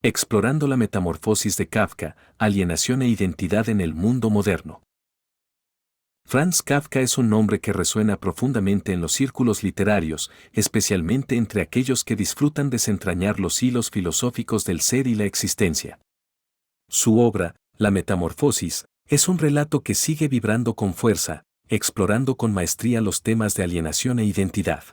Explorando la metamorfosis de Kafka, alienación e identidad en el mundo moderno. Franz Kafka es un nombre que resuena profundamente en los círculos literarios, especialmente entre aquellos que disfrutan desentrañar los hilos filosóficos del ser y la existencia. Su obra, La Metamorfosis, es un relato que sigue vibrando con fuerza, explorando con maestría los temas de alienación e identidad.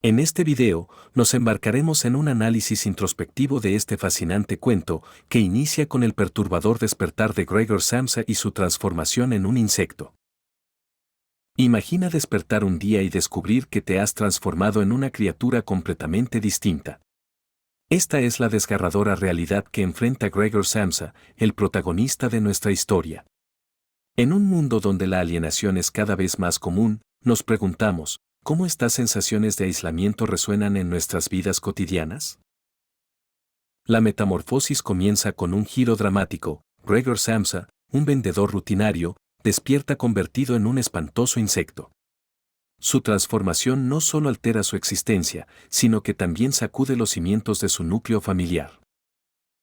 En este video, nos embarcaremos en un análisis introspectivo de este fascinante cuento, que inicia con el perturbador despertar de Gregor Samsa y su transformación en un insecto. Imagina despertar un día y descubrir que te has transformado en una criatura completamente distinta. Esta es la desgarradora realidad que enfrenta Gregor Samsa, el protagonista de nuestra historia. En un mundo donde la alienación es cada vez más común, nos preguntamos, ¿cómo estas sensaciones de aislamiento resuenan en nuestras vidas cotidianas? La metamorfosis comienza con un giro dramático. Gregor Samsa, un vendedor rutinario, despierta convertido en un espantoso insecto. Su transformación no solo altera su existencia, sino que también sacude los cimientos de su núcleo familiar.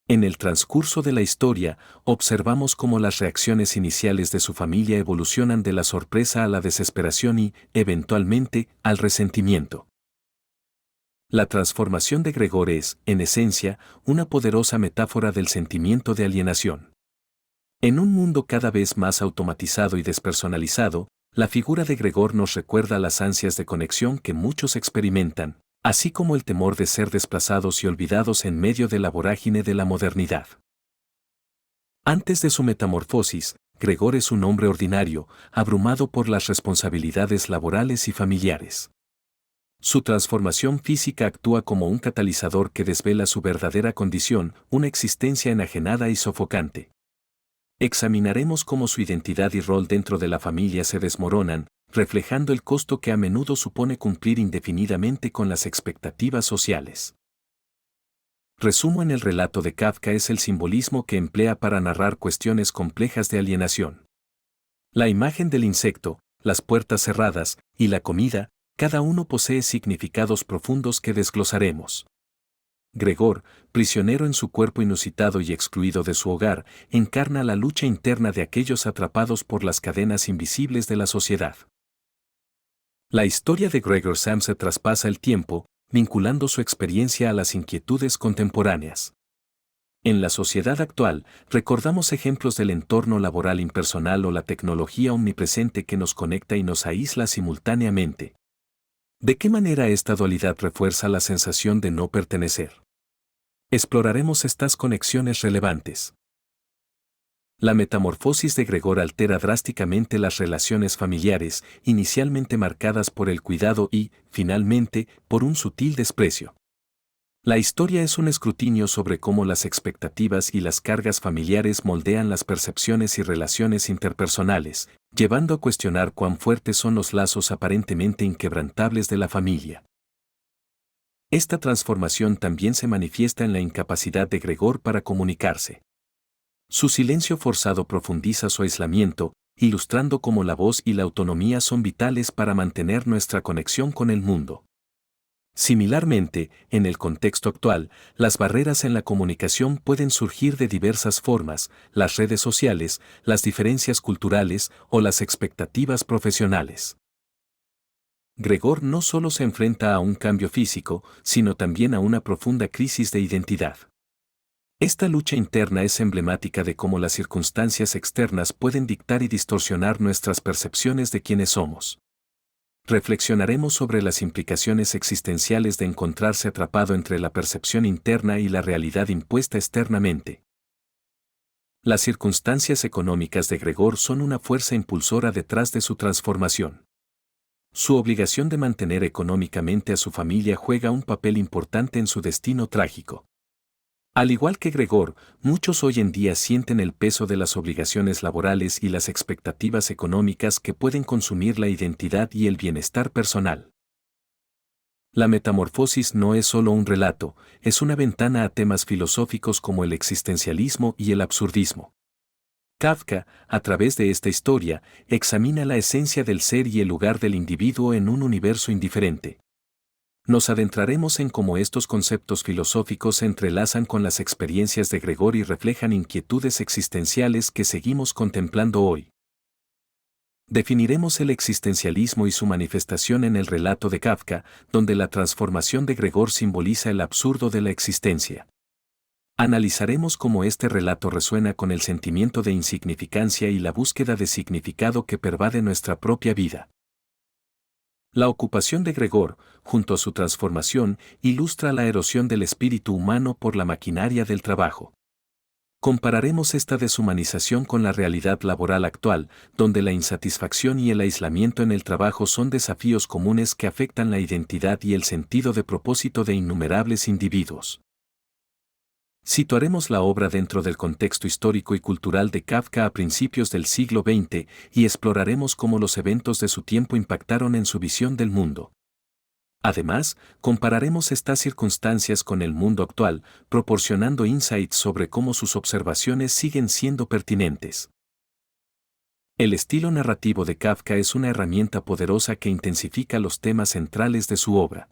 En el transcurso de la historia, observamos cómo las reacciones iniciales de su familia evolucionan de la sorpresa a la desesperación y, eventualmente, al resentimiento. La transformación de Gregor es, en esencia, una poderosa metáfora del sentimiento de alienación. En un mundo cada vez más automatizado y despersonalizado, la figura de Gregor nos recuerda las ansias de conexión que muchos experimentan, así como el temor de ser desplazados y olvidados en medio de la vorágine de la modernidad. Antes de su metamorfosis, Gregor es un hombre ordinario, abrumado por las responsabilidades laborales y familiares. Su transformación física actúa como un catalizador que desvela su verdadera condición, una existencia enajenada y sofocante. Examinaremos cómo su identidad y rol dentro de la familia se desmoronan, reflejando el costo que a menudo supone cumplir indefinidamente con las expectativas sociales. Resumo en el relato de Kafka es el simbolismo que emplea para narrar cuestiones complejas de alienación. La imagen del insecto, las puertas cerradas, y la comida, cada uno posee significados profundos que desglosaremos. Gregor, prisionero en su cuerpo inusitado y excluido de su hogar, encarna la lucha interna de aquellos atrapados por las cadenas invisibles de la sociedad. La historia de Gregor Samsa traspasa el tiempo, vinculando su experiencia a las inquietudes contemporáneas. En la sociedad actual, recordamos ejemplos del entorno laboral impersonal o la tecnología omnipresente que nos conecta y nos aísla simultáneamente. ¿De qué manera esta dualidad refuerza la sensación de no pertenecer? Exploraremos estas conexiones relevantes. La metamorfosis de Gregor altera drásticamente las relaciones familiares, inicialmente marcadas por el cuidado y, finalmente, por un sutil desprecio. La historia es un escrutinio sobre cómo las expectativas y las cargas familiares moldean las percepciones y relaciones interpersonales, llevando a cuestionar cuán fuertes son los lazos aparentemente inquebrantables de la familia. Esta transformación también se manifiesta en la incapacidad de Gregor para comunicarse. Su silencio forzado profundiza su aislamiento, ilustrando cómo la voz y la autonomía son vitales para mantener nuestra conexión con el mundo. Similarmente, en el contexto actual, las barreras en la comunicación pueden surgir de diversas formas: las redes sociales, las diferencias culturales o las expectativas profesionales. Gregor no solo se enfrenta a un cambio físico, sino también a una profunda crisis de identidad. Esta lucha interna es emblemática de cómo las circunstancias externas pueden dictar y distorsionar nuestras percepciones de quiénes somos. Reflexionaremos sobre las implicaciones existenciales de encontrarse atrapado entre la percepción interna y la realidad impuesta externamente. Las circunstancias económicas de Gregor son una fuerza impulsora detrás de su transformación. Su obligación de mantener económicamente a su familia juega un papel importante en su destino trágico. Al igual que Gregor, muchos hoy en día sienten el peso de las obligaciones laborales y las expectativas económicas que pueden consumir la identidad y el bienestar personal. La metamorfosis no es solo un relato, es una ventana a temas filosóficos como el existencialismo y el absurdismo. Kafka, a través de esta historia, examina la esencia del ser y el lugar del individuo en un universo indiferente. Nos adentraremos en cómo estos conceptos filosóficos se entrelazan con las experiencias de Gregor y reflejan inquietudes existenciales que seguimos contemplando hoy. Definiremos el existencialismo y su manifestación en el relato de Kafka, donde la transformación de Gregor simboliza el absurdo de la existencia. Analizaremos cómo este relato resuena con el sentimiento de insignificancia y la búsqueda de significado que pervade nuestra propia vida. La ocupación de Gregor, junto a su transformación, ilustra la erosión del espíritu humano por la maquinaria del trabajo. Compararemos esta deshumanización con la realidad laboral actual, donde la insatisfacción y el aislamiento en el trabajo son desafíos comunes que afectan la identidad y el sentido de propósito de innumerables individuos. Situaremos la obra dentro del contexto histórico y cultural de Kafka a principios del siglo XX y exploraremos cómo los eventos de su tiempo impactaron en su visión del mundo. Además, compararemos estas circunstancias con el mundo actual, proporcionando insights sobre cómo sus observaciones siguen siendo pertinentes. El estilo narrativo de Kafka es una herramienta poderosa que intensifica los temas centrales de su obra.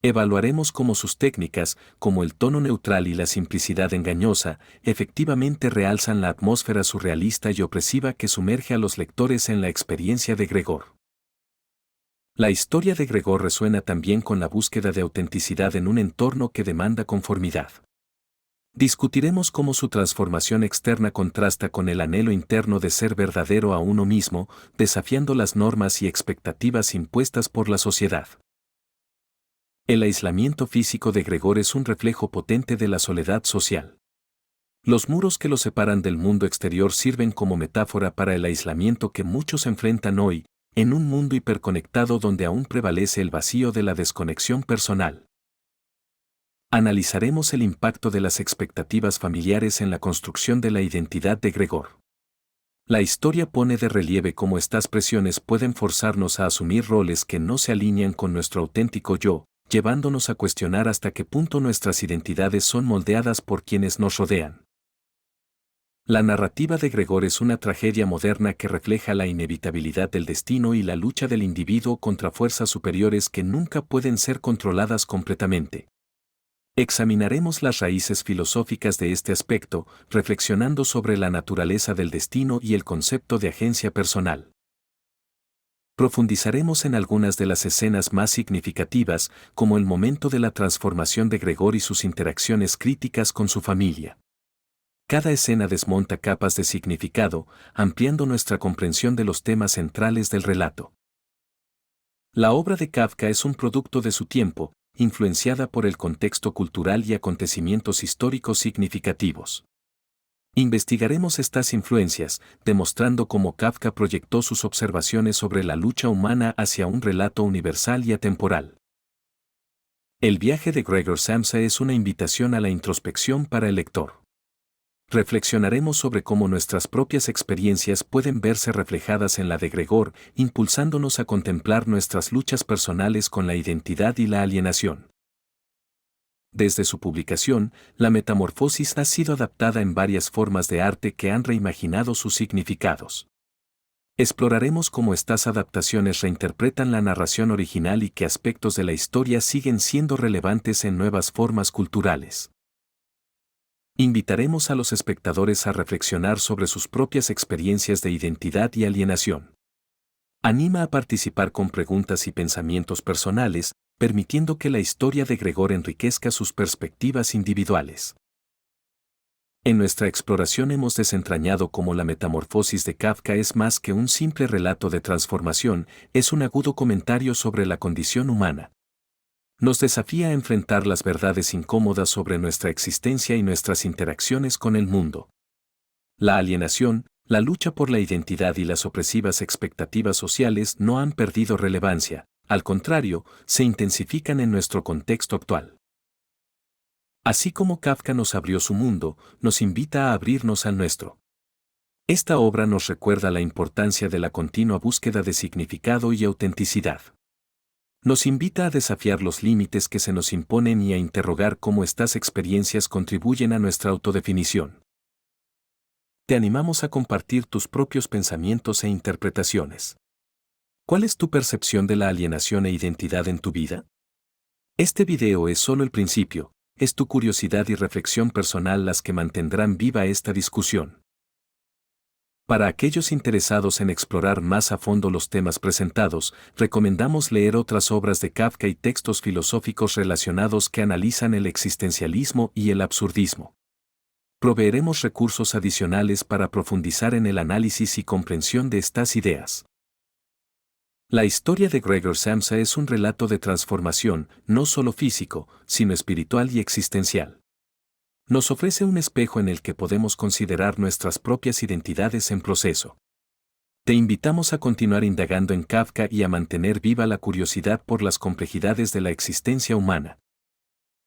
Evaluaremos cómo sus técnicas, como el tono neutral y la simplicidad engañosa, efectivamente realzan la atmósfera surrealista y opresiva que sumerge a los lectores en la experiencia de Gregor. La historia de Gregor resuena también con la búsqueda de autenticidad en un entorno que demanda conformidad. Discutiremos cómo su transformación externa contrasta con el anhelo interno de ser verdadero a uno mismo, desafiando las normas y expectativas impuestas por la sociedad. El aislamiento físico de Gregor es un reflejo potente de la soledad social. Los muros que lo separan del mundo exterior sirven como metáfora para el aislamiento que muchos enfrentan hoy, en un mundo hiperconectado donde aún prevalece el vacío de la desconexión personal. Analizaremos el impacto de las expectativas familiares en la construcción de la identidad de Gregor. La historia pone de relieve cómo estas presiones pueden forzarnos a asumir roles que no se alinean con nuestro auténtico yo, llevándonos a cuestionar hasta qué punto nuestras identidades son moldeadas por quienes nos rodean. La narrativa de Gregor es una tragedia moderna que refleja la inevitabilidad del destino y la lucha del individuo contra fuerzas superiores que nunca pueden ser controladas completamente. Examinaremos las raíces filosóficas de este aspecto, reflexionando sobre la naturaleza del destino y el concepto de agencia personal. Profundizaremos en algunas de las escenas más significativas, como el momento de la transformación de Gregor y sus interacciones críticas con su familia. Cada escena desmonta capas de significado, ampliando nuestra comprensión de los temas centrales del relato. La obra de Kafka es un producto de su tiempo, influenciada por el contexto cultural y acontecimientos históricos significativos. Investigaremos estas influencias, demostrando cómo Kafka proyectó sus observaciones sobre la lucha humana hacia un relato universal y atemporal. El viaje de Gregor Samsa es una invitación a la introspección para el lector. Reflexionaremos sobre cómo nuestras propias experiencias pueden verse reflejadas en la de Gregor, impulsándonos a contemplar nuestras luchas personales con la identidad y la alienación. Desde su publicación, la Metamorfosis ha sido adaptada en varias formas de arte que han reimaginado sus significados. Exploraremos cómo estas adaptaciones reinterpretan la narración original y qué aspectos de la historia siguen siendo relevantes en nuevas formas culturales. Invitaremos a los espectadores a reflexionar sobre sus propias experiencias de identidad y alienación. Anima a participar con preguntas y pensamientos personales, permitiendo que la historia de Gregor enriquezca sus perspectivas individuales. En nuestra exploración hemos desentrañado cómo la metamorfosis de Kafka es más que un simple relato de transformación, es un agudo comentario sobre la condición humana. Nos desafía a enfrentar las verdades incómodas sobre nuestra existencia y nuestras interacciones con el mundo. La alienación, la lucha por la identidad y las opresivas expectativas sociales no han perdido relevancia, al contrario, se intensifican en nuestro contexto actual. Así como Kafka nos abrió su mundo, nos invita a abrirnos al nuestro. Esta obra nos recuerda la importancia de la continua búsqueda de significado y autenticidad. Nos invita a desafiar los límites que se nos imponen y a interrogar cómo estas experiencias contribuyen a nuestra autodefinición. Te animamos a compartir tus propios pensamientos e interpretaciones. ¿Cuál es tu percepción de la alienación e identidad en tu vida? Este video es solo el principio, es tu curiosidad y reflexión personal las que mantendrán viva esta discusión. Para aquellos interesados en explorar más a fondo los temas presentados, recomendamos leer otras obras de Kafka y textos filosóficos relacionados que analizan el existencialismo y el absurdismo. Proveeremos recursos adicionales para profundizar en el análisis y comprensión de estas ideas. La historia de Gregor Samsa es un relato de transformación, no solo físico, sino espiritual y existencial. Nos ofrece un espejo en el que podemos considerar nuestras propias identidades en proceso. Te invitamos a continuar indagando en Kafka y a mantener viva la curiosidad por las complejidades de la existencia humana.